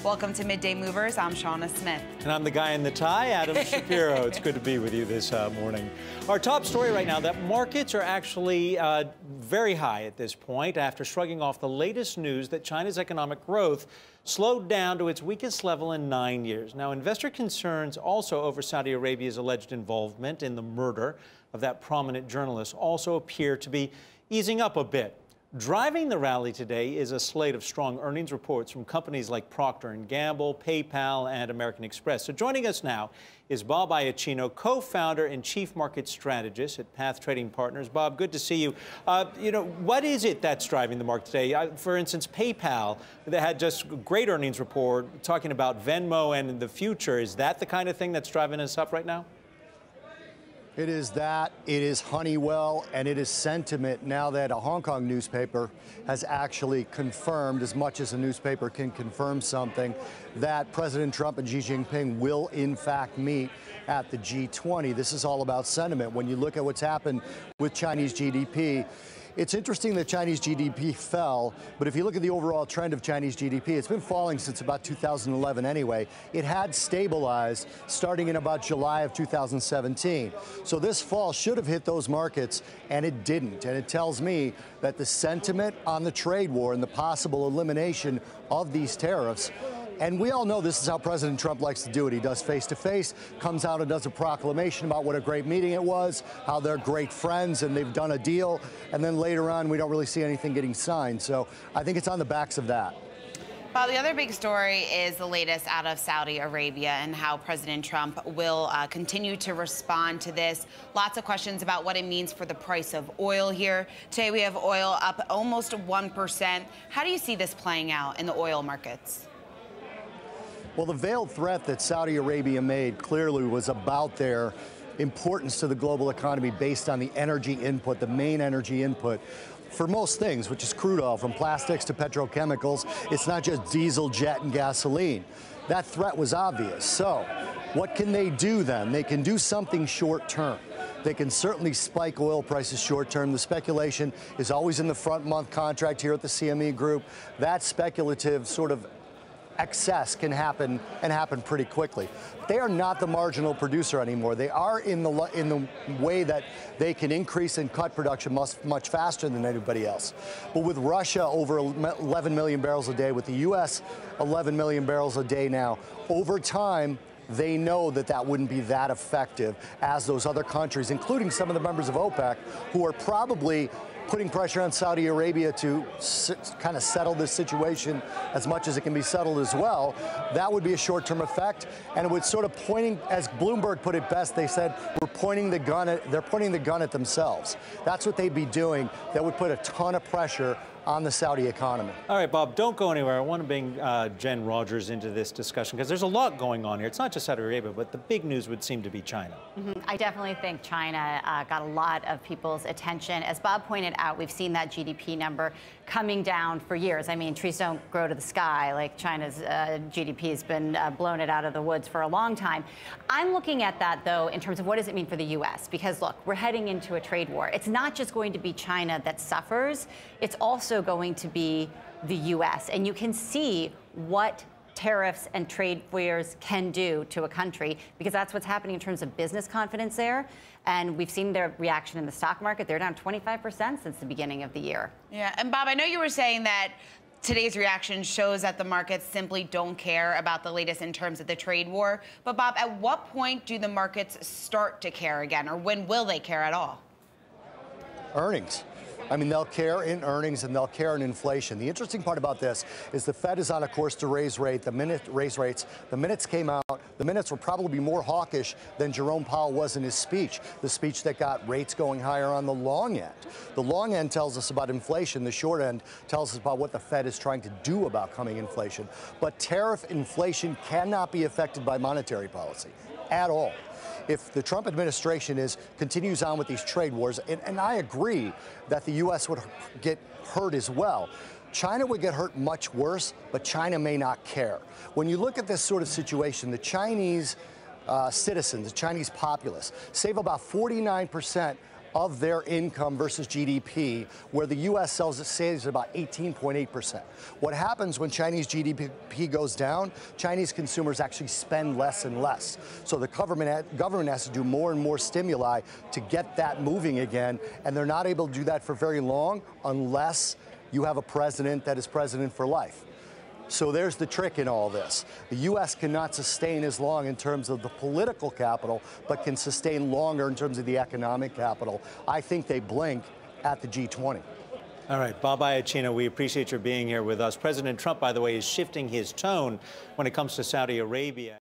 Welcome to Midday Movers. I'm Shauna Smith. And I'm the guy in the tie, Adam Shapiro. It's good to be with you this morning. Our top story right now, that markets are actually very high at this point after shrugging off the latest news that China's economic growth slowed down to its weakest level in 9 years. Now, investor concerns also over Saudi Arabia's alleged involvement in the murder of that prominent journalist also appear to be easing up a bit. Driving the rally today is a slate of strong earnings reports from companies like Procter & Gamble, PayPal, and American Express. So joining us now is Bob Iaccino, co-founder and chief market strategist at Path Trading Partners. Bob, good to see you. What is it that's driving the market today? For instance, PayPal, that had just a great earnings report talking about Venmo and the future. Is that the kind of thing that's driving us up right now? It is that, it is Honeywell, and it is sentiment now that a Hong Kong newspaper has actually confirmed, as much as a newspaper can confirm something, that President Trump and Xi Jinping will in fact meet at the G20. This is all about sentiment. When you look at what's happened with Chinese GDP, it's interesting that Chinese GDP fell, but if you look at the overall trend of Chinese GDP, it's been falling since about 2011 anyway. It had stabilized starting in about July of 2017. So this fall should have hit those markets, and it didn't. And it tells me that the sentiment on the trade war and the possible elimination of these tariffs, and we all know this is how President Trump likes to do it. He does face-to-face, comes out and does a proclamation about what a great meeting it was, how they're great friends and they've done a deal, and then later on we don't really see anything getting signed. So I think it's on the backs of that. Well, the other big story is the latest out of Saudi Arabia and how President Trump will continue to respond to this. Lots of questions about what it means for the price of oil here. Today we have oil up almost 1%. How do you see this playing out in the oil markets? Well, the veiled threat that Saudi Arabia made clearly was about their importance to the global economy based on the energy input, the main energy input for most things, which is crude oil, from plastics to petrochemicals. It's not just diesel, jet, and gasoline. That threat was obvious. So what can they do then? They can do something short term. They can certainly spike oil prices short term. The speculation is always in the front month contract here at the CME Group. That speculative sort of excess can happen, and happen pretty quickly. They are not the marginal producer anymore. They are in the way that they can increase and cut production much faster than anybody else. But with Russia over 11 million barrels a day, with the U.S. 11 million barrels a day now, over time, they know that that wouldn't be that effective as those other countries, including some of the members of OPEC, who are probably putting pressure on Saudi Arabia to kind of settle this situation as much as it can be settled as well. That would be a short-term effect, and it would sort of pointing, as Bloomberg put it best, they said, they're pointing the gun at themselves. That's what they'd be doing. That would put a ton of pressure on the Saudi economy. All right, Bob, don't go anywhere. I want to bring Jen Rogers into this discussion because there's a lot going on here. It's not just Saudi Arabia, but the big news would seem to be China. I definitely think China got a lot of people's attention. As Bob pointed out, we've seen that GDP number coming down for years. I mean, trees don't grow to the sky. Like China's GDP has been blown it out of the woods for a long time. I'm looking at that, though, in terms of what does it mean for the U.S.? Because, look, we're heading into a trade war. It's not just going to be China that suffers. It's also going to be the U.S. And you can see what tariffs and trade wars can do to a country, because that's what's happening in terms of business confidence there. And we've seen their reaction in the stock market. They're down 25% since the beginning of the year. Yeah, and Bob, I know you were saying that today's reaction shows that the markets simply don't care about the latest in terms of the trade war. But Bob, at what point do the markets start to care again, or when will they care at all? Earnings. I mean, they'll care in earnings and they'll care in inflation. The interesting part about this is the Fed is on a course to raise rates. The minutes came out. The minutes were probably more hawkish than Jerome Powell was in his speech, the speech that got rates going higher on the long end. The long end tells us about inflation. The short end tells us about what the Fed is trying to do about coming inflation. But tariff inflation cannot be affected by monetary policy at all. If the Trump administration continues on with these trade wars, and I agree that the U.S. would get hurt as well, China would get hurt much worse, but China may not care. When you look at this sort of situation, the Chinese citizens, the Chinese populace, save about 49% of their income versus GDP, where the U.S. saves about 18.8%. What happens when Chinese GDP goes down? Chinese consumers actually spend less and less. So the government has to do more and more stimuli to get that moving again, and they're not able to do that for very long unless you have a president that is president for life. So there's the trick in all this. The U.S. cannot sustain as long in terms of the political capital, but can sustain longer in terms of the economic capital. I think they blink at the G20. All right, Bob Iaccino, we appreciate your being here with us. President Trump, by the way, is shifting his tone when it comes to Saudi Arabia.